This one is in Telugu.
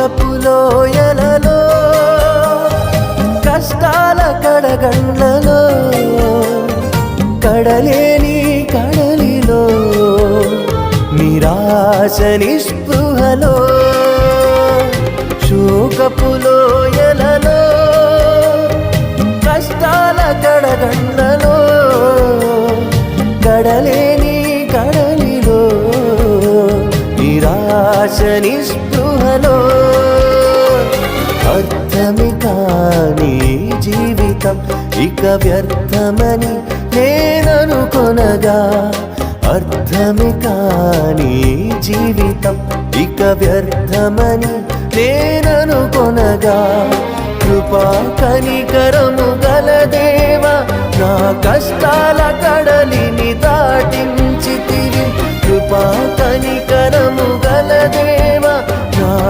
శోకపులోయలలో కష్టాల కడగండ్లలో కడలేని కడలిలో నిరాశ నిస్పృహలో శోకపులోయలలో కష్టాల కడగండ్లలో కడలేని కడలిలో నిరాశ నిస్పృహలో అర్థమే కాని జీవితం ఇక వ్యర్థమని నేననుకొనగా అర్థమే కాని జీవితం ఇక వ్యర్థమని నేననుకొనగా కృపా కనికరము గల దేవా నా కష్టాల కడలిని దాటించితివి కృపా కనికరము గల దేవా నా